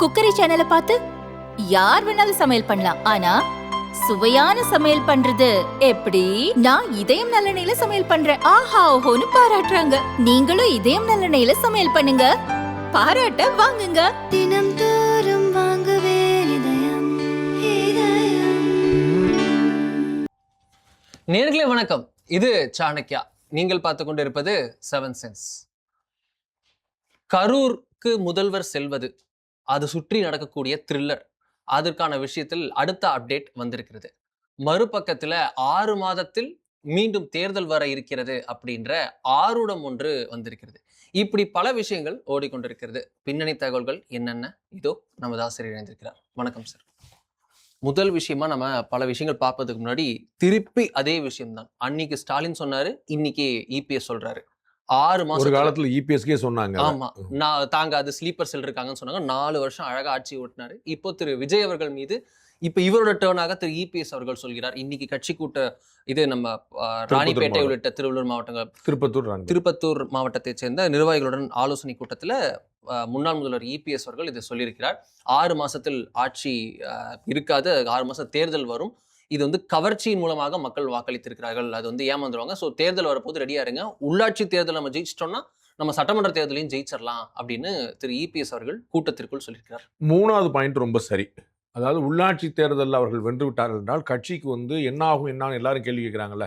Cookery சேனலை பார்த்து யார் வேணாலும் சமையல் பண்ணலாம். ஆனா சுவையான சமையல் பண்றது எப்படி? நான் இதயம் நல்லெண்ணெயில சமையல் பண்றேன். ஆஹா ஓஹோன்னு பாராட்டுறாங்க. நீங்களும் இதயம் நல்லெண்ணெயில சமையல் பண்ணுங்க, பாராட்ட வாங்குங்க. தினம் தோறும் வாங்குவே இதயம் இதயம். நேர்களே வணக்கம், இது சாணக்யா. நீங்கள் பார்த்து கொண்டு இருப்பது 7 சென்ஸ். கரூருக்கு முதல்வர் செல்வது, அது சுற்றி நடக்கக்கூடிய த்ரில்லர், அதற்கான விஷயத்தில் அடுத்த அப்டேட் வந்திருக்கிறது. மறுபக்கத்துல 6 மாதத்தில் மீண்டும் தேர்தல் வர இருக்கிறது அப்படின்ற ஆரூடம் ஒன்று வந்திருக்கிறது. இப்படி பல விஷயங்கள் ஓடிக்கொண்டிருக்கிறது. பின்னணி தகவல்கள் என்னென்ன, இதோ நமது ஆசிரியர் இணைந்திருக்கிறார். வணக்கம் சார். முதல் விஷயமா நம்ம பல விஷயங்கள் பார்ப்பதுக்கு முன்னாடி திருப்பி அதே விஷயம்தான். அன்னைக்கு ஸ்டாலின் சொன்னாரு, இன்னைக்கு இபிஎஸ் சொல்றாரு. 6 மாசம் ஒரு காலத்துல இபிஎஸ்கே சொன்னாங்க. ஆமா, தாங்க அது ஸ்லீப்பர் செல் இருக்காங்கன்னு சொன்னாங்க. 4 வருஷம் அழகா ஆட்சி ஓட்டினாரு. இப்போ திரு விஜய் அவர்கள் மீது இப்ப இவரோட டேர்னாக திரு இபிஎஸ் அவர்கள் சொல்கிறார். இன்னைக்கு கட்சி கூட்ட இது நம்ம ராணிப்பேட்டை உள்ளிட்ட திருவள்ளூர் மாவட்டங்கள், திருப்பத்தூர் மாவட்டத்தை சேர்ந்த நிர்வாகிகளுடன் ஆலோசனை கூட்டத்துல முன்னாள் முதல்வர் இபிஎஸ் அவர்கள் இதை சொல்லியிருக்கிறார். 6 மாசத்தில் ஆட்சி இருக்காது, 6 மாசம் தேர்தல் வரும். இது வந்து கவர்ச்சியின் மூலமாக மக்கள் வாக்களித்திருக்கிறார்கள், அது வந்து ஏமாந்துருவாங்க. ஸோ தேர்தல் வரப்போது ரெடியா இருங்க. உள்ளாட்சி தேர்தல் நம்ம ஜெயிச்சிட்டோம்னா நம்ம சட்டமன்ற தேர்தலையும் ஜெயிச்சிடலாம் அப்படின்னு திரு இபிஎஸ் அவர்கள் கூட்டத்திற்குள் சொல்லியிருக்கிறார். 3வது பாயிண்ட் ரொம்ப சரி. அதாவது உள்ளாட்சி தேர்தலில் அவர்கள் வென்று விட்டார்கள் என்றால் கட்சிக்கு வந்து என்ன ஆகும் என்ன எல்லாரும் கேள்வி கேட்குறாங்கல்ல,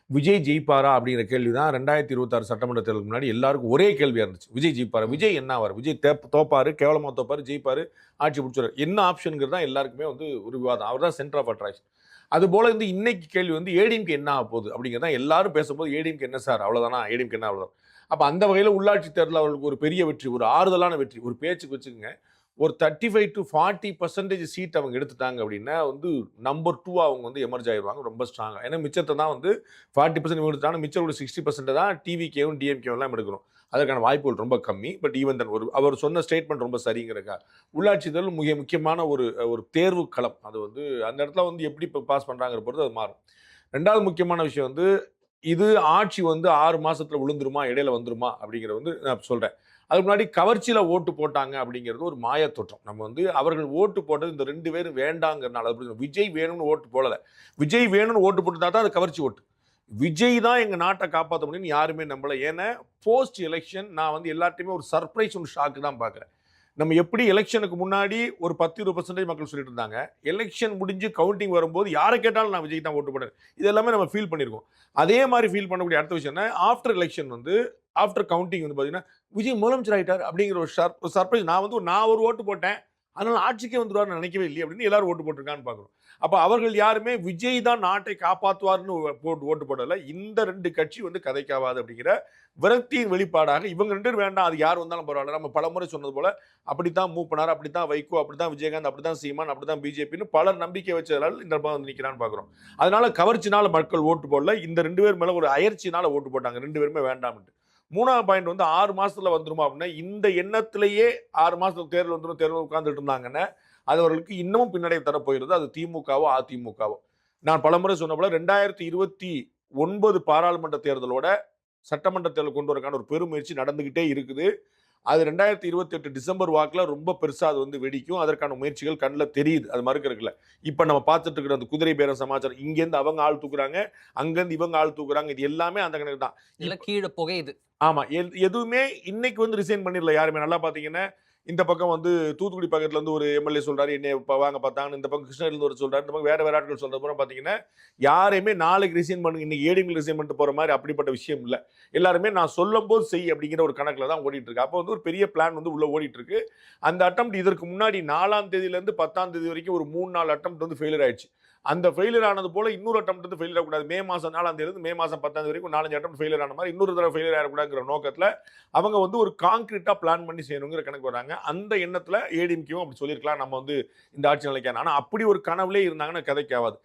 விஜய் ஜெயிப்பாரா அப்படிங்கிற கேள்வி தான் 2026 சட்டமன்ற தேர்தலுக்கு முன்னாடி எல்லாருக்கும் ஒரே கேள்வியாக இருந்துச்சு. விஜய் ஜெயிப்பாரா, விஜய் என்ன ஆவார், விஜய் தோப்பாரு, கேவலமாக தோப்பாரு, ஜெயிப்பாரு, ஆட்சி பிடிச்சாரு, என்ன ஆப்ஷனுங்கிறது தான் எல்லாருக்குமே வந்து ஒரு விவாதம். அவர் தான் சென்டர் ஆஃப் அட்ராக்ஷன். அதுபோல் வந்து இன்னைக்கு கேள்வி வந்து ஏடிஎம்கே என்ன ஆக போகுது அப்படிங்கிறத எல்லாரும் பேசும்போது ஏடிஎம்கே என்ன சார் அவ்வளோதானா, ஏடிஎம்கே என்ன அவ்வளோதான். அப்போ அந்த வகையில் உள்ளாட்சி தேர்தல் அவர்களுக்கு ஒரு பெரிய வெற்றி, ஒரு ஆறுதலான வெற்றி. ஒரு பேச்சுக்கு வச்சுக்கோங்க, ஒரு 35 to 40% சீட் அவங்க எடுத்துட்டாங்க அப்படின்னா வந்து நம்பர் 2 அவங்க வந்து எமர்ஜ் ஆயிடுவாங்க ரொம்ப ஸ்ட்ராங்காக. ஏன்னா மிச்சத்தை தான் வந்து 40% எடுத்துட்டாங்க, மிச்சம் ஒரு 60% தான் டிவிகேவும் டிஎம்கேவெல்லாம் எடுக்கணும். அதற்கான வாய்ப்புகள் ரொம்ப கம்மி. பட் ஈவன் தன் அவர் சொன்ன ஸ்டேட்மெண்ட் ரொம்ப சரிங்கிறக்கா. உள்ளாட்சி தேர்தல் மிக முக்கியமான ஒரு தேர்வு களம். அது வந்து அந்த இடத்துல வந்து எப்படி இப்போ பாஸ் பண்ணுறாங்கிற பொறுத்து அது மாறும். 2வது முக்கியமான விஷயம் வந்து இது ஆட்சி வந்து 6 மாதத்தில் விழுந்துருமா, இடையில வந்துருமா அப்படிங்கிறத வந்து நான் சொல்கிறேன். அதுக்கு முன்னாடி கவர்ச்சியில் ஓட்டு போட்டாங்க அப்படிங்கிறது ஒரு மாயத்தோற்றம். நம்ம வந்து அவர்கள் ஓட்டு போட்டது இந்த 2 பேரும் வேண்டாங்கிறனால. அப்படி விஜய் வேணும்னு ஓட்டு போடலை, விஜய் வேணும்னு ஓட்டு போட்டுனா தான் அது கவர்ச்சி ஓட்டு. விஜய் தான் எங்கள் நாட்டை காப்பாற்ற முடியும்னு யாருமே நம்பலை. ஏன்னா போஸ்ட் எலெக்ஷன் நான் வந்து எல்லாத்தையுமே ஒரு சர்ப்ரைஸ், ஒரு ஷாக்கு தான் பார்க்குறேன். நம்ம எப்படி எலெக்ஷனுக்கு முன்னாடி ஒரு 10-20% மக்கள் சொல்லிட்டு இருந்தாங்க, எலெக்ஷன் முடிஞ்சு கவுண்டிங் வரும்போது யாரை கேட்டாலும் நான் விஜய் தான் ஓட்டு போடுறேன், இது எல்லாமே நம்ம ஃபீல் பண்ணியிருக்கோம். அதே மாதிரி ஃபீல் பண்ணக்கூடிய அடுத்த விஷயம் என்ன, ஆஃப்டர் எலெக்ஷன் வந்து ஆஃப்டர் கவுண்டிங் வந்து பார்த்தீங்கன்னா விஜய் முதலமைச்சர் ஆகிட்டார் அப்படிங்கிற ஒரு சர்ப்ரைஸ். நான் ஒரு ஓட்டு போட்டேன், அதனால ஆட்சிக்கே வந்துடுவார்னு நினைக்கவே இல்லை அப்படின்னு எல்லாரும் ஓட்டு போட்டிருக்கான்னு பார்க்குறோம். அப்போ அவர்கள் யாருமே விஜய் தான் நாட்டை காப்பாற்றுவார்னு ஓட்டு போடலை. இந்த 2 கட்சி வந்து கதைக்காவாது அப்படிங்கிற விரக்தியின் வெளிப்பாடாக இவங்க 2 பேரும் வேண்டாம், அது யார் வந்தாலும் பரவாயில்ல. நம்ம பலமுறை சொன்னது போல அப்படித்தான் மூவ் பண்ணார், அப்படித்தான் வைகோ, அப்படித்தான் விஜயகாந்த், அப்படித்தான் சீமான், அப்படித்தான் பிஜேபின்னு பலர் நம்பிக்கை வச்சதால் இந்த வந்து நிற்கிறான்னு பார்க்குறோம். அதனால கவர்ச்சினால மக்கள் ஓட்டு போடல, இந்த 2 பேர் மேலே ஒரு அயற்சினால ஓட்டு போட்டாங்க, 2 பேருமே வேண்டாம்ட்டு. 3வது பாயிண்ட் வந்து 6 மாசத்துல வந்துருமா அப்படின்னா, இந்த எண்ணத்திலேயே 6 மாசத்துக்கு தேர்தல் வந்துடும் தேர்தல் உட்கார்ந்துட்டு இருந்தாங்கன்னா அது அவர்களுக்கு இன்னமும் பின்னடைவு தர போகிறது. அது திமுகவோ அதிமுகவோ. நான் பலமுறை சொன்ன போல 2029 பாராளுமன்ற தேர்தலோட சட்டமன்ற தேர்தல் கொண்டு வரக்கான ஒரு பெருமுயற்சி நடந்துகிட்டே இருக்குது. அது 2028 டிசம்பர் வாக்கில் ரொம்ப பெருசாக அது வந்து வெடிக்கும். அதற்கான முயற்சிகள் கண்ணில் தெரியுது, அது மறுக்கிறதுல. இப்போ நம்ம பார்த்துட்டு இருக்கிற அந்த குதிரை பேரம் சமாச்சாரம், இங்கேருந்து அவங்க ஆள் தூக்குறாங்க, அங்கேருந்து இவங்க ஆள் தூக்குறாங்க, இது எல்லாமே அந்த கணக்கு தான். இல்லை கீழே புகையுது. ஆமாம், எதுவுமே இன்னைக்கு வந்து ரிசைன் பண்ணிடல யாருமே. நல்லா பார்த்தீங்கன்னா இந்த பக்கம் வந்து தூத்துக்குடி பக்கத்துல இருந்து ஒரு எம்எல்ஏ சொல்றாரு என்ன வாங்க பார்த்தாங்க, இந்த பக்கம் கிருஷ்ணகிரில ஒரு சொல்றாரு, இந்த பக்கம் வேற ஆட்கள் சொல்றது பூரா பார்த்தீங்கன்னா யாரையுமே நாளைக்கு ரிசைன் பண்ணுங்க, இன்னைக்கு ஏடிஎம்கே ரிசைன் பண்ணிட்டு போற மாதிரி அப்படிப்பட்ட விஷயம் இல்லை. எல்லாருமே நான் சொல்லும் போது செய் அப்படிங்கிற ஒரு கணக்கில் தான் ஓடிட்டு இருக்கு. அப்போ வந்து ஒரு பெரிய பிளான் வந்து உள்ள ஓடிட்டு இருக்கு. அந்த அட்டெம்ப்ட் இதற்கு முன்னாடி 4ஆம் தேதியிலேருந்து 10ஆம் தேதி வரைக்கும் ஒரு 3-4 அட்டெம்ப்ட் வந்து ஃபெயிலியர் ஆயிடுச்சு. அந்த ஃபெயிலியர் ஆனது போல இன்னொரு அட்டெம்ப்ட் வந்து ஃபெயிலியர் ஆகக்கூடாது. மே மாதம் 4ஆம் தேதி மே மாதம் 10ஆம் தேதி வரைக்கும் 4-5 அட்டெம்ப்ட் ஃபெயிலியர் ஆன மாதிரி இன்னொரு தடவை ஃபெயிலியர் ஆகக்கூடாதுங்கிற நோக்கத்தில் அவங்க வந்து ஒரு கான்கிரீட்டாக பிளான் பண்ணி செய்யணுங்கிற கணக்கு வராங்க. அந்த எண்ணத்தில் ஏடிஎம்கேவும் அப்படி சொல்லியிருக்கலாம், நம்ம வந்து இந்த ஆட்சி நிலைக்கான. ஆனால் அப்படி ஒரு கனவுலே இருந்தாங்கன்னா கதைக்காவது.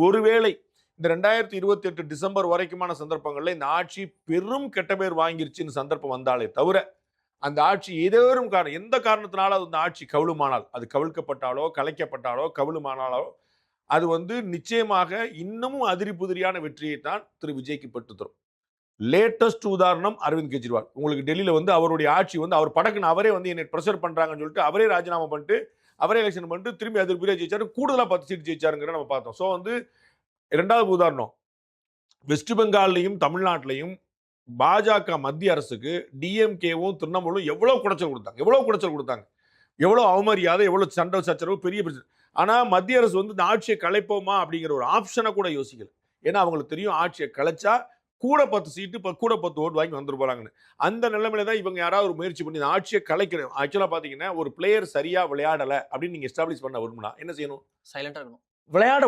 ஒருவேளை இந்த 2028 டிசம்பர் வரைக்குமான சந்தர்ப்பங்களில் இந்த ஆட்சி பெரும் கெட்ட பேர் வாங்கிருச்சுன்னு சந்தர்ப்பம் வந்தாலே தவிர, அந்த ஆட்சி ஏதேனும் காரணம், எந்த காரணத்தினால அந்த ஆட்சி கவிழுமானால், அது கவிழ்க்கப்பட்டாலோ கலைக்கப்பட்டாலோ கவிழுமானாலோ, அது வந்து நிச்சயமாக இன்னமும் அதிரி புதிரியான வெற்றியை தான் திரு விஜய்க்கு பெற்று தரும். லேட்டஸ்ட் உதாரணம் அரவிந்த் கெஜ்ரிவால். உங்களுக்கு டெல்லியில வந்து அவருடைய ஆட்சி வந்து அவர் படக்குன்னு அவரே வந்து என்னை ப்ரெஷர் பண்றாங்கன்னு சொல்லிட்டு அவரே ராஜினாமா பண்ணிட்டு அவரே எலெக்ஷன் பண்ணிட்டு திரும்பி அது பெரிய ஜெயிச்சாரு, கூடுதலா 10 சீட் ஜெயிச்சாருங்கிற நம்ம பார்த்தோம். ஸோ வந்து இரண்டாவது உதாரணம் வெஸ்ட் பெங்கால்லையும் தமிழ்நாட்டிலையும் பாஜக மத்திய அரசுக்கு டிஎம்கேவும் திரிணாமுலும் எவ்வளவு குடைச்சல் கொடுத்தாங்க, எவ்வளவு அவமரியாதை, எவ்வளவு சண்டை சச்சரவு, பெரிய பிரச்சனை. ஆனா மத்திய அரசு வந்து இந்த ஆட்சியை கலைப்போமா அப்படிங்கிற ஒரு ஆப்ஷனை கூட யோசிக்கல. ஏன்னா அவங்களுக்கு தெரியும் ஆட்சியை கலைச்சா கூட 10 சீட்டு கூட 10 ஓட்டு வாங்கி வந்துட்டு போறாங்கன்னு. அந்த நிலைமையில தான் இவங்க யாராவது ஒரு முயற்சி பண்ணி ஆட்சியை கலைக்கணும். ஆக்சுவலா பாத்தீங்கன்னா ஒரு பிளேயர் சரியா விளையாடல அப்படின்னு நீங்க எஸ்டாப்ளிஷ் பண்ண விரும்பினா என்ன செய்யணும்? சைலண்டா இருக்கணும், விளையாட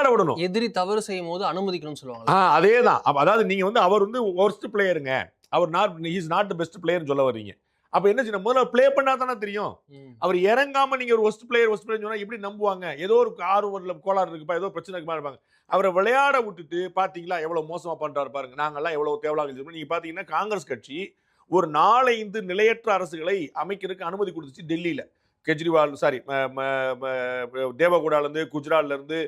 விடணும். எதிரி தவறு செய்யும் போது அனுமதிக்கணும்னு சொல்லுவாங்க. அதேதான். அதாவது நீங்க வந்து அவர் வந்து வொர்ஸ்ட் பிளேயருங்க, அவர் நாட் தி பெஸ்ட் பிளேயர்னு சொல்ல வர்றீங்க. அப்ப என்ன செய்யணும்? முதல்ல பிளே பண்ணா தானே தெரியும். அவர் இறங்காம நீங்க ஒரு ஒஸ்ட் பிளேயர் சொன்னா எப்படி நம்புவாங்க? ஏதோ ஒரு கோளாறு இருக்குப்பா, ஏதோ பிரச்சனை இருக்குமா இருப்பாங்க. அவரை விளையாட விட்டுட்டு பாத்தீங்களா எவ்வளவு மோசமா பண்றாரு பாருங்க. நாங்கெல்லாம் எவ்வளவு தேவையாக நீங்க பாத்தீங்கன்னா காங்கிரஸ் கட்சி ஒரு 4-5 நிலையற்ற அரசுகளை அமைக்கிறதுக்கு அனுமதி கொடுத்துச்சு டெல்லியில. கெஜ்ரிவால் தேவகவுடால இருந்து குஜராத்ல இருந்து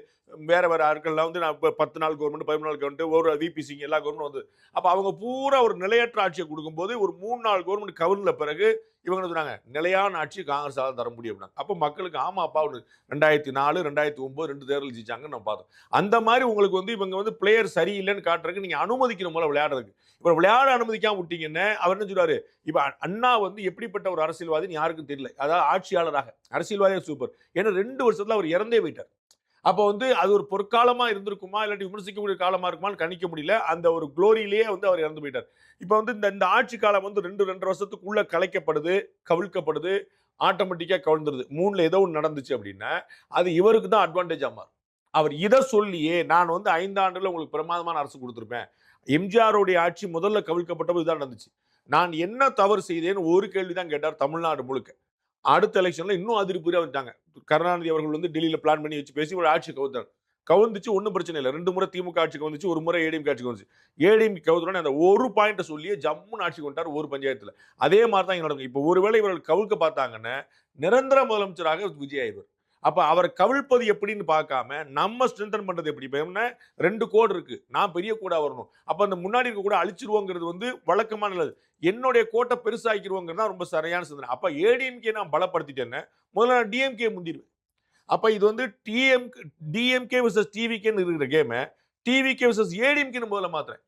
வேற ஆட்கள்லாம் வந்து நான் 10 நாள் கவர்மெண்ட் 11 நாள் கவர்மெண்ட் ஒரு விபி சிங் எல்லா கவர்மெண்ட் வந்து அப்ப அவங்க பூரா ஒரு நிலையற்ற ஆட்சியை கொடுக்கும்போது ஒரு 3 நாள் கவர்மெண்ட் கவர்ல பிறகு இவங்க சொன்னாங்க நிலையான ஆட்சி காங்கிரஸால தர முடியும். அப்ப மக்களுக்கு ஆமாப்பா 2004 2009 2 தேர்தல் ஜெயிச்சாங்கன்னு நம்ம பார்த்தோம். அந்த மாதிரி உங்களுக்கு வந்து இவங்க வந்து பிளேயர் சரியில்லைன்னு காட்டுறதுக்கு நீங்க அனுமதிக்கணும் போல விளையாடுறதுக்கு. இப்ப விளையாட அனுமதிக்காம விட்டீங்கன்னு அவர் என்ன சொல்றாரு? இப்ப அண்ணா வந்து எப்படிப்பட்ட ஒரு அரசியல்வாதின்னு யாருக்கும் தெரியல. அதாவது ஆட்சியாளராக அரசியல்வாதியாக சூப்பர். ஏன்னா 2 வருஷத்துல அவர் இறந்தே போயிட்டார். அப்போ வந்து அது ஒரு பொற்காலமா இருந்திருக்குமா இல்லாட்டி விமர்சிக்கக்கூடிய காலமா இருக்குமான்னு கணிக்க முடியல. அந்த ஒரு குளோரியிலேயே வந்து அவர் இறந்து போயிட்டார். இப்போ வந்து இந்த ஆட்சி காலம் வந்து 2 வருஷத்துக்குள்ள கலைக்கப்படுது, கவிழ்க்கப்படுது, ஆட்டோமேட்டிக்கா கவிழ்ந்துருது. 3ல ஏதோ ஒன்று நடந்துச்சு அப்படின்னா அது இவருக்கு தான் அட்வான்டேஜா மாறும். அவர் இதை சொல்லியே நான் வந்து 5 ஆண்டுல உங்களுக்கு பிரமாதமான அரசு கொடுத்துருப்பேன். எம்ஜிஆருடைய ஆட்சி முதல்ல கவிழ்க்கப்பட்டது இதுதான் நடந்துச்சு. நான் என்ன தவறு செய்தேன்னு ஒரு கேள்விதான் கேட்டார் தமிழ்நாடு முழுக்க. அடுத்த எலெக்ஷன்ல இன்னும் அதிருப்தியா வந்துட்டாங்க. கருணாநிதி அவர்கள் வந்து டெல்லியில பிளான் பண்ணி வச்சு பேசி ஒரு ஆட்சி கவுந்துச்சு. ஒன்றும் பிரச்சனை இல்லை. 2 முறை திமுக ஆட்சி கவுந்துச்சு, 1 முறை ஏடிஎம்கே ஆட்சி கவுந்துச்சு. ஏடிஎம்கே கவுந்தோடனே அந்த ஒரு பாயிண்ட சொல்லியே ஜம்முன்னு ஆட்சி கொண்டார் ஒரு பஞ்சாயத்துல. அதே மாதிரி தான் நடக்கும். இப்போ ஒருவேளை இவர்கள் கவிழ்க்க பார்த்தாங்கன்னா நிரந்தர முதலமைச்சராக விஜய் ஆயிடுவார். அப்ப அவரை கவிழ்ப்பது எப்படின்னு பார்க்காம நம்ம ஸ்ட்ரென்தன் பண்றது எப்படி? 2 கோடு இருக்கு, நான் பெரிய கோடா வரணும். அப்ப அந்த முன்னாடி இருக்க கூட அழிச்சிருவோங்கிறது வந்து வழக்கமான நல்லது. என்னுடைய கோட்டை பெருசாக்கிடுவோங்கிறது தான் ரொம்ப சரியான சிந்தனை. அப்ப ஏடிஎம்கே நான் பலப்படுத்திட்டேன்னு முதல்ல நான் டிஎம்கே முந்திடுவேன். அப்ப இது வந்து டிஎம்கே வர்சஸ் டிவிகேன்னு இருக்கிற கேம் டிவிகே வர்சஸ் ஏடிஎம்கேன்னு முதல்ல மாத்துறேன்.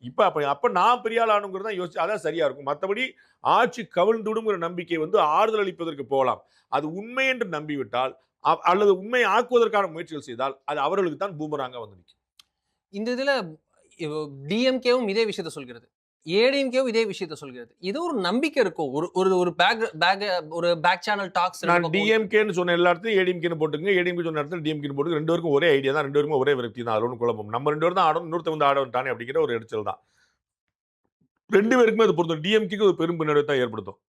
அப்ப நான் பெரிய ஆள் ஆனுங்கிறது தான் யோசிச்சு அதான் சரியா இருக்கும். மற்றபடி ஆட்சி கவிழ்ந்துடுங்கிற நம்பிக்கை வந்து ஆறுதல் அளிப்பதற்கு போகலாம். அது உண்மை என்று நம்பிவிட்டால் அல்லது உண்மையை ஆக்குவதற்கான முயற்சிகள் செய்தால் அது அவர்களுக்கு தான் பூமராங்க வந்து நிற்கும். இந்த இதுல டிஎம்கேவும் இதே விஷயத்த சொல்கிறது, ஏடிஎம்கேவும் இதே விஷயத்த சொல்கிறது. இது ஒரு நம்பிக்கை இருக்கும். ஒரு பேக் சேனல் டாக்ஸ். நான் டிஎம்கேன்னு சொன்ன எல்லா இடத்தையும் ஏடிஎம்கேன்னு போட்டுங்க, ஏடிஎம்கே சொன்ன இடத்துல டிஎம்கேன்னு போட்டுங்க. 2 பேருக்கும் ஒரே ஐடியா தான், 2 பேருக்கும் ஒரே விரக்தி தான். அது ஒன்றும் குழப்பம். நம்ம 2 பேரும் தான் ஆடணும், இன்னொருத்த வந்து ஆட வந்துட்டானே அப்படிங்கிற ஒரு எரிச்சல் தான் 2 பேருக்குமே அது பொருந்தும். டிஎம்கேக்கு ஒரு பெரும் பின்னடைவை தான் ஏற்படுத்தும்.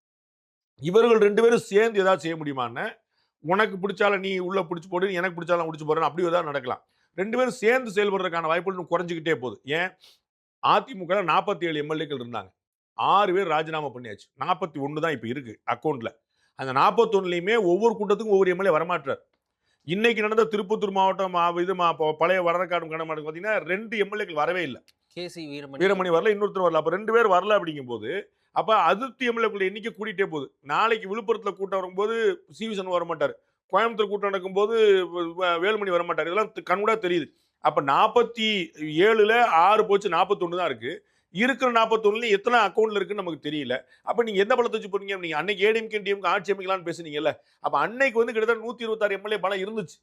இவர்கள் 2 பேரும் சேர்ந்து ஏதாவது செய்ய முடியுமான்னு உனக்கு பிடிச்சால நீ உள்ள பிடிச்சி போடு, எனக்கு பிடிச்சாலும் பிடிச்சி போறேன் அப்படி ஏதாவது நடக்கலாம். 2 பேரும் சேர்ந்து செயல்படுறதுக்கான வாய்ப்புகள் குறைஞ்சிக்கிட்டே போகுது. ஏன் அதிமுக 47 எம்எல்ஏக்கள் இருந்தாங்க, 6 பேர் ராஜினாமா பண்ணியாச்சு, 41 தான் இப்ப இருக்கு அக்கௌண்ட்ல. அந்த 41லையுமே ஒவ்வொரு கூட்டத்துக்கும் ஒவ்வொரு எம்எல்ஏ வரமாட்டார். இன்னைக்கு நடந்த திருப்பத்தூர் மாவட்டம் பழைய வடக்காடு கணமாடு பாத்தீங்கன்னா 2 எம்எல்ஏக்கள் வரவே இல்லை. கேசி வீரமணி வரல, இன்னொருத்தர் வரல. அப்ப 2 பேர் வரல அப்படிங்கும் போது அப்ப அதிருப்தி எம்எல்ஏக்கள் எண்ணிக்கை கூட்டிகிட்டே போகுது. நாளைக்கு விழுப்புரத்துல கூட்டம் வரும்போது சிவி சண்முகம் வரமாட்டார், கோயம்புத்தூர் கூட்டம் நடக்கும்போது வேலுமணி வரமாட்டார். இதெல்லாம் கண்கூடா தெரியுது. அப்ப 47ல 6 போச்சு, 41 தான் இருக்கு. இருக்கிற 41 எத்தனை அக்கௌண்ட்ல இருக்குன்னு நமக்கு தெரியல. அப்ப நீங்க எந்த பலத்தை வச்சு போறீங்க? நீங்க அன்னைக்கு ஏடிஎம்கே டிஎம்கே ஆட்சி அமைக்கலாம்னு பேசுனீங்கல்ல, அப்ப அன்னைக்கு வந்து கிட்டத்தட்ட 126 எம்எல்ஏ பலம் இருந்துச்சு.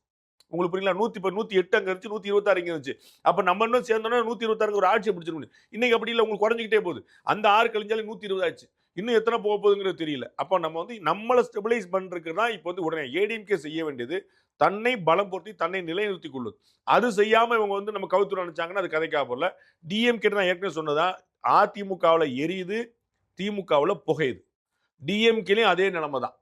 உங்களுக்கு புரியல? 108 அங்க இருந்துச்சு, 126 இங்க இருந்துச்சு. அப்ப நம்ம இன்னும் சேர்ந்தோம்னா 126 ஒரு ஆட்சியை பிடிச்சிருக்கணும். இன்னைக்கு அப்படி இல்லை, உங்களுக்கு குறைஞ்சிக்கிட்டே போகுது. அந்த 6 கழிஞ்சாலும் 120 ஆச்சு. இன்னும் எத்தனை போக போகுதுங்கிறது தெரியல. அப்ப நம்ம வந்து நம்மளை ஸ்டெபிலைஸ் பண்றதுக்கு தான் இப்போ வந்து உடனே ஏடிஎம்கே செய்ய வேண்டியது தன்னை பலம் பொருத்தி தன்னை நிலைநிறுத்திக் கொள்ளுது. அது செய்யாம இவங்க வந்து நம்ம கவுத்துற நினைச்சாங்கன்னா அது கதைக்காக போல. டிஎம்கே நான் ஏற்கனவே சொன்னதா அதிமுகவில் எரியுது, திமுகவில் புகையுது. டிஎம்கேலையும் அதே நிலைமை தான்.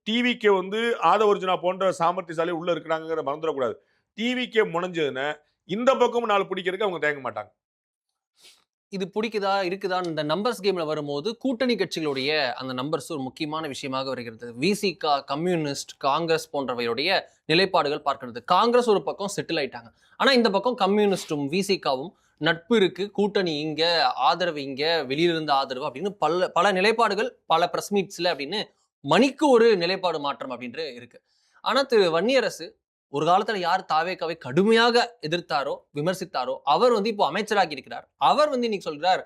டிவிக்கே வந்து ஆதவர்ஜுனா போன்ற சாமர்த்தியசாலி உள்ள இருக்கிறாங்கிற மறந்துடக்கூடாது. டிவிக்கே முனைஞ்சதுன்னா இந்த பக்கமும் 4 பிடிக்கிறதுக்கு அவங்க தேங்க மாட்டாங்க. இது பிடிக்குதா இருக்குதா இந்த நம்பர்ஸ் கேம்ல வரும்போது கூட்டணி கட்சிகளுடைய அந்த நம்பர்ஸ் ஒரு முக்கியமான விஷயமாக வருகிறது. விசிகா, கம்யூனிஸ்ட், காங்கிரஸ் போன்றவையுடைய நிலைப்பாடுகள் பார்க்கிறது. காங்கிரஸ் ஒரு பக்கம் செட்டில் ஆயிட்டாங்க, ஆனா இந்த பக்கம் கம்யூனிஸ்டும் விசிகாவும் நட்பு இருக்கு, கூட்டணி இங்க, ஆதரவு இங்க, வெளியில இருந்து ஆதரவு அப்படின்னு பல பல நிலைப்பாடுகள் பல பிரஸ் மீட்ஸ்ல அப்படின்னு மணிக்கு ஒரு நிலைப்பாடு மாற்றம் அப்படின்ற இருக்கு. ஆனா திரு வன்னியரசு ஒரு காலத்துல யார் தாவேக்காவை கடுமையாக எதிர்த்தாரோ விமர்சித்தாரோ அவர் இப்போ அமைச்சராகி இருக்கிறார். அவர் இன்னைக்கு சொல்றார்,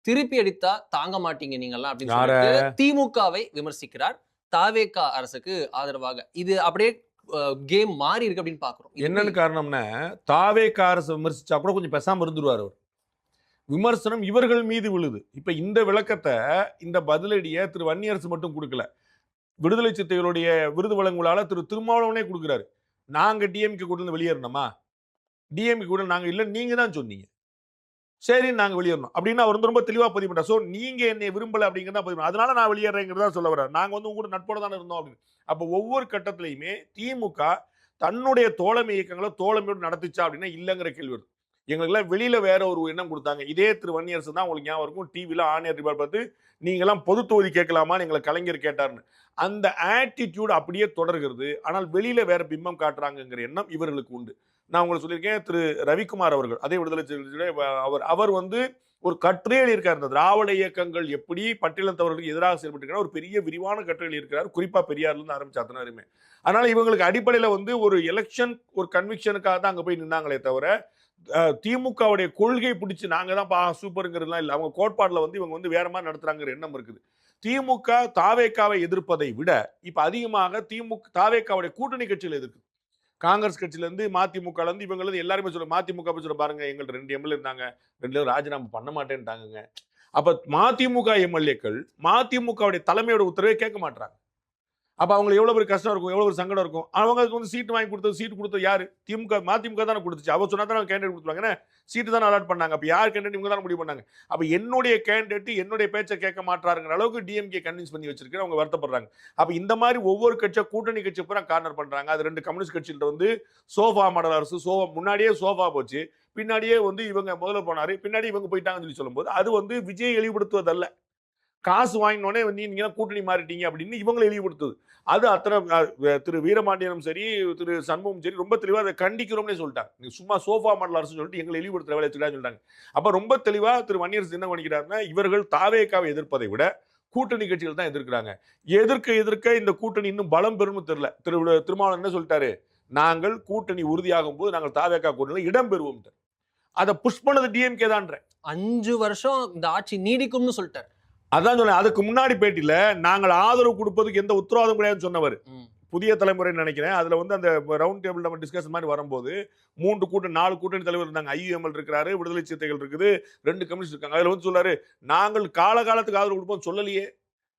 திருப்பி அடித்தா தாங்க மாட்டீங்க நீங்கெல்லாம் அப்படின்னு சொல்லிட்டு திமுகவை விமர்சிக்கிறார் தாவேக்கா அரசுக்கு ஆதரவாக. இது அப்படியே கேம் மாறி இருக்கு அப்படின்னு பாக்குறோம். என்னன்னு காரணம்னா தாவேக்கா அரசு விமர்சிச்சா கூட கொஞ்சம் பேசாம இருந்துருவார் அவர். விமர்சனம் இவர்கள் மீது விழுது. இப்ப இந்த விளக்கத்தை இந்த பதிலடியை திரு வன்னியரசு மட்டும் கொடுக்கல, விடுதலை சிறுத்தைகளுடைய விருது வழங்குவதால திரு திருமாவளவனே கொடுக்கிறாரு. நாங்க டிஎம்கே கூட இருந்து வெளியேறணுமா, டிஎம்கே கூட நாங்க இல்ல நீங்க தான் சொன்னீங்க, சரி நாங்க வெளியேறணும் அப்படின்னு அவர் ரொம்ப தெளிவா பதிவு பண்றாரு. சோ நீங்க என்னை விரும்பல அப்படிங்கிறத பதிவு, அதனால நான் வெளியேறேங்கிறதா சொல்ல வர்றாரு. நாங்க உங்க கூட நட்போட தானே இருந்தோம் அப்படின்னு. அப்ப ஒவ்வொரு கட்டத்திலையுமே திமுக தன்னுடைய தோழமை இயக்கங்களை தோழமையோடு நடத்துச்சா அப்படின்னா இல்லைங்கிற கேள்வி வருது. எங்களுக்கெல்லாம் வெளியில வேற ஒரு எண்ணம் கொடுத்தாங்க. இதே திரு வன்னியரசு தான் உங்களுக்கு ஞாபகம் இருக்கும், டிவில ஆனியர் ரிபார்ட் பார்த்து நீங்கெல்லாம் பொது தொகுதி கேட்கலாமான்னு எங்களை கலைஞர் கேட்டார்னு. அந்த ஆட்டிடியூட் அப்படியே தொடர்கிறது. ஆனால் வெளியில வேற பிம்பம் காட்டுறாங்கிற எண்ணம் இவர்களுக்கு உண்டு. நான் உங்களுக்கு சொல்லியிருக்கேன், திரு ரவிக்குமார் அவர்கள் அதே விடுதலை அவர் ஒரு கட்டுரை எழுதியிருக்கார், இந்த திராவிட இயக்கங்கள் எப்படி பட்டியலத்தவர்களுக்கு எதிராக செயல்பட்டு ஒரு பெரிய விரிவான கட்டுரை இருக்கிறார், குறிப்பா பெரியார்ல இருந்து ஆரம்பிச்சு அத்தனை வரையுமே. அதனால இவங்களுக்கு அடிப்படையில ஒரு எலெக்ஷன் ஒரு கன்விக்ஷனுக்காக தான் அங்க போய் நின்னாங்களே தவிர திமுகவுடைய கொள்கை பிடிச்சி நாங்க தான் சூப்பருங்கிறதுலாம் இல்லை. அவங்க கோட்பாடுல இவங்க வேற மாதிரி நடத்துறாங்கிற எண்ணம் இருக்குது. திமுக தாவேக்காவை எதிர்ப்பதை விட இப்ப அதிகமாக தாவேக்காவுடைய கூட்டணி கட்சியில் எதிர்க்கு. காங்கிரஸ் கட்சியில இருந்து மதிமுக இருந்து இவங்க எல்லாருமே சொல்ல, மதிமுக சொல்ல பாருங்க எங்கள்ட்ட 2 எம்எல்ஏ இருந்தாங்க, 2 பேரும் ராஜினாமா பண்ண மாட்டேன்ட்டாங்க. அப்ப மதிமுக எம்எல்ஏக்கள் மதிமுகவுடைய தலைமையோட உத்தரவை கேட்க மாட்டாங்க. அப்ப அவங்களுக்கு எவ்வளவு ஒரு கஷ்டம் இருக்கும், எவ்வளவு ஒரு சங்கடம் இருக்கும். அவங்க சீட்டு வாங்கி கொடுத்தது, சீட்டு கொடுத்தது யாரு? மதிமுக தானே கொடுத்துச்சு. அவர் சொன்னா தான் கேண்டிடேட் கொடுத்துருவாங்க, சீட்டு தானே அலாட் பண்ணாங்க. அப்ப யார் கேண்டிடேட்? இவங்க தானே முடிவு பண்ணாங்க. அப்ப என்னுடைய கேண்டிடேட் என்னுடைய பேச்சை கேட்க மாட்டாருங்கிற அளவுக்கு டிஎம்கே கன்வின்ஸ் பண்ணி வச்சிருக்க அவங்க வருத்தப்படுறாங்க. அப்ப இந்த மாதிரி ஒவ்வொரு கட்சியா கூட்டணி கட்சி பூரா கார்னர் பண்றாங்க. அது 2 கம்யூனிஸ்ட் கட்சியில சோஃபா மாடல் அரசு, முன்னாடியே சோஃபா போச்சு, பின்னாடியே இவங்க முதல்ல போனாரு, பின்னாடி இவங்க போயிட்டாங்கன்னு சொல்லி சொல்லும்போது அது விஜய் இழிவுபடுத்துவதல்ல. காசு வாங்கினோடனே நீங்க கூட்டணி மாறிட்டீங்க அப்படின்னு இவங்களை இழிவுபடுத்துது. அது அத்தனை திரு வீரபாண்டியனும் சரி திரு சண்முகம் சரி ரொம்ப தெளிவா அதை கண்டிக்கிறோம்னே சொல்லிட்டாங்க. நீங்க சும்மா சோஃபா மாடல் அரசு சொல்லிட்டு எங்களை இழிவுபடுத்துற வேலை வச்சுக்கலாம் சொல்லிட்டாங்க. அப்ப ரொம்ப தெளிவா திரு வன்னியரசு என்ன பண்ணிக்கிறாருன்னா, இவர்கள் தாவேக்காவை எதிர்ப்பதை விட கூட்டணி கட்சிகள் தான் எதிர்க்கிறாங்க. எதிர்க்க இந்த கூட்டணி இன்னும் பலம் பெறும்னு தெரியல. திருமாவளவன் என்ன சொல்லிட்டாரு, நாங்கள் கூட்டணி உறுதியாகும் போது நாங்கள் தாவேக்கா கூட்டணியில் இடம் பெறுவோம். அதை புஷ் பண்ணது டிஎம்கே தான். 5 வருஷம் இந்த ஆட்சி நீடிக்கும்னு சொல்லிட்டார். அதான் சொன்னேன். அதுக்கு முன்னாடி பேட்டியில நாங்கள் ஆதரவு கொடுப்பதுக்கு எந்த உத்தரவாதம் கிடையாதுன்னு சொன்னவர். புதிய தலைமுறை நினைக்கிறேன். அதுல அந்த ரவுண்ட் டேபிள் நம்ம டிஸ்கஷன் மாதிரி வரும்போது 4 கூட்டணி தலைவர் இருந்தாங்க. ஐயுஎம்எல் இருக்கிறாரு, விடுதலை சிறுத்தைகள் இருக்குது, 2 கம்யூனிஸ்ட் இருக்காங்க. அதுல சொல்றாரு, நாங்கள் காலகாலத்துக்கு ஆதரவு கொடுப்போம் சொல்லலையே,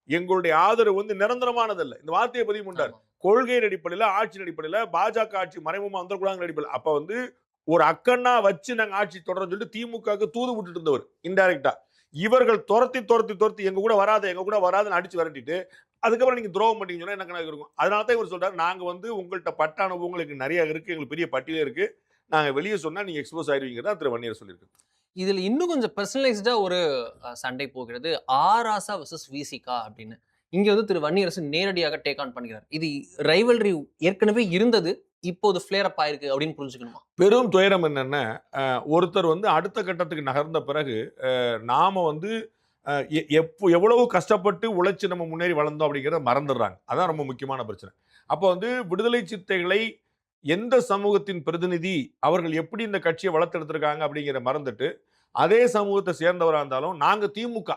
எங்களுடைய ஆதரவு நிரந்தரமானதல்ல. இந்த வார்த்தையை பதிவு பண்ணார். கொள்கையின் அடிப்படையில், ஆட்சியின் அடிப்படையில், பாஜக ஆட்சி மறைமுகமா வந்துடக்கூடாது அடிப்படையில். அப்ப ஒரு அக்கண்ணா வச்சு நாங்க ஆட்சி தொடர்ந்து சொல்லிட்டு திமுக தூது விட்டுட்டு இருந்தவர் இன்டைரக்டா. இவர்கள் துரத்தி எங்க கூட வராதுன்னு அடிச்சு விரட்டிட்டு அதுக்கப்புறம் நீங்க துரோகம் பண்ணீங்கன்னா என்ன கணக்கு இருக்கும். அதனால தான் இவர் சொல்றாரு, நாங்க உங்கள்கிட்ட பட்ட அனுபவங்களுக்கு நிறைய இருக்கு, எங்களுக்கு பெரிய பட்டியலே இருக்கு, நாங்க வெளியே சொன்னா நீங்க எக்ஸ்போஸ் ஆயிருவீங்க திரு வன்னியர் சொல்லியிருக்கு. இதுல இன்னும் கொஞ்சம் பர்சனலைஸ்டா ஒரு சண்டை போகிறது, ஆராசா வர்சஸ் விசிகா அப்படின்னு. இங்க திரு வன்னியரசு நேரடியாக டேக் ஆன் பண்ணுகிறார். இது ரைவல்ரி ஏற்கனவே இருந்தது, இப்போது ஃபிளேர் அப் ஆயிருக்கு அப்படின்னு புரிஞ்சுக்கணுமா? பெரும் துயரம் என்னன்னா, ஒருத்தர் அடுத்த கட்டத்துக்கு நகர்ந்த பிறகு நாம எவ்வளவு கஷ்டப்பட்டு உழைச்சு நம்ம முன்னேறி வளர்ந்தோம் அப்படிங்கிறத மறந்துடுறாங்க. அதான் ரொம்ப முக்கியமான பிரச்சனை. அப்போ விடுதலை சிறுத்தைகளை எந்த சமூகத்தின் பிரதிநிதி, அவர்கள் எப்படி இந்த கட்சியை வளர்த்தெடுத்திருக்காங்க அப்படிங்கிற மறந்துட்டு அதே சமூகத்தை சேர்ந்தவராக இருந்தாலும் நாங்க திமுக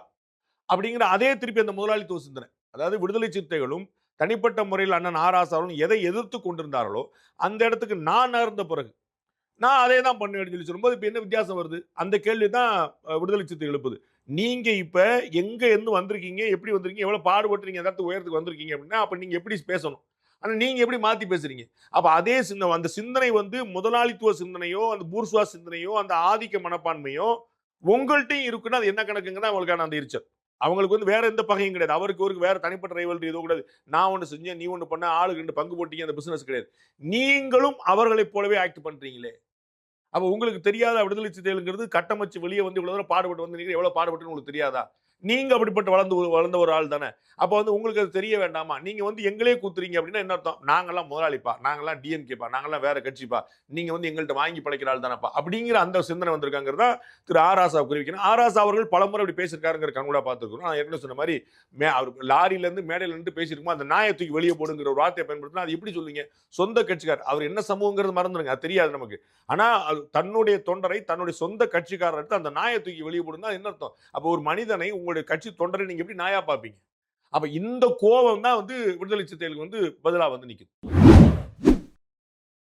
அப்படிங்கிற அதே திருப்பி அந்த முதலாளித்துவ சிந்தனை. அதாவது விடுதலை சிறுத்தைகளும் தனிப்பட்ட முறையில் அண்ணன் ஆராசாவும் எதை எதிர்த்து கொண்டிருந்தார்களோ அந்த இடத்துக்கு நான் நகர்ந்த பிறகு நான் அதே தான் பண்ணுவேன் சொல்லி சொல்லும்போது இப்ப என்ன வித்தியாசம் வருது? அந்த கேள்வி தான் விடுதலை சிறுத்தை எழுப்புது. நீங்க இப்ப எங்க இருந்து வந்திருக்கீங்க, எப்படி வந்திருக்கீங்க, எவ்வளவு பாடுபட்டு நீங்க எதாவது உயரத்துக்கு வந்திருக்கீங்க அப்படின்னா அப்ப நீங்க எப்படி பேசணும், ஆனா நீங்க எப்படி மாத்தி பேசுறீங்க? அப்ப அதே அந்த சிந்தனை முதலாளித்துவ சிந்தனையோ அந்த பூர்சுவா சிந்தனையோ அந்த ஆதிக்க மனப்பான்மையோ உங்கள்கிட்டையும் இருக்குன்னா அது என்ன கணக்குங்கன்னா அவங்களுக்கான அந்த இருச்சல். அவங்களுக்கு வேற எந்த பகையும் கிடையாது. அவருக்கு வேற தனிப்பட்ட ரைவல்ரி எதுவும் கிடையாது. நான் ஒண்ணு செஞ்சேன், நீ ஒண்ணு பண்ண, ஆளுக்கு 2 பங்கு போட்டீங்க, அந்த பிசினஸ் கிடையாது. நீங்களும் அவர்களைப் போலவே ஆக்ட் பண்றீங்களே. அப்ப உங்களுக்கு தெரியாத விடுதலை சிறுத்தைகள்ங்கிறது கட்டமைச்சு வெளியே இவ்வளவு பாடுபட்டு எவ்வளவு பாடுபட்டுன்னு உங்களுக்கு தெரியாதா? நீங்க அப்படிப்பட்ட வளர்ந்த ஒரு ஆள் தானே. அப்போ வந்து உங்களுக்கு அது தெரிய வேண்டாமா? நீங்க வந்து எங்களே குத்துறீங்க அப்படின்னா என்ன அர்த்தம்? நாங்கெல்லாம் முதலாளிப்பா, நாங்கெல்லாம் டிஎம்கேப்பா, நாங்கெல்லாம் வேற கட்சிப்பா, நீங்க வந்து எங்கள்ட்ட வாங்கி பழைக்கிற ஆள் தானப்பா அப்படிங்கிற அந்த சிந்தனை வந்திருக்காங்கிறதா திரு ஆ ராசா குறிவிக்கணும். ஆ ராசா அவர்கள் பலமுறை அப்படி பேசியிருக்காருங்கிற கண்கூடா பார்த்துருக்கோம். நான் ஏற்கனவே சொன்ன மாதிரி அவர் லாரியில இருந்து மேடையில இருந்து பேசியிருக்கும்போது அந்த நாயை தூக்கி வெளியே போடுங்கிற ஒரு வார்த்தையை பயன்படுத்தினா அது எப்படி சொல்லுவீங்க? சொந்த கட்சிக்காரர் அவர் என்ன சமூகங்கிறது மறந்துடுங்க, அது தெரியாது நமக்கு. ஆனா அது தன்னுடைய தொண்டரை தன்னுடைய சொந்த கட்சிக்காரர் எடுத்து அந்த நாயை தூக்கி வெளியே போடுனா என்ன அர்த்தம்? அப்போ ஒரு மனிதனை உங்களுடைய கட்சி தொண்டரை நீங்க எப்படி நாயா பார்ப்பீங்க? அப்ப இந்த கோபம் தான் வந்து விடுதலை சிறுத்தைகளுக்கு வந்து பதிலா வந்து நிக்குது.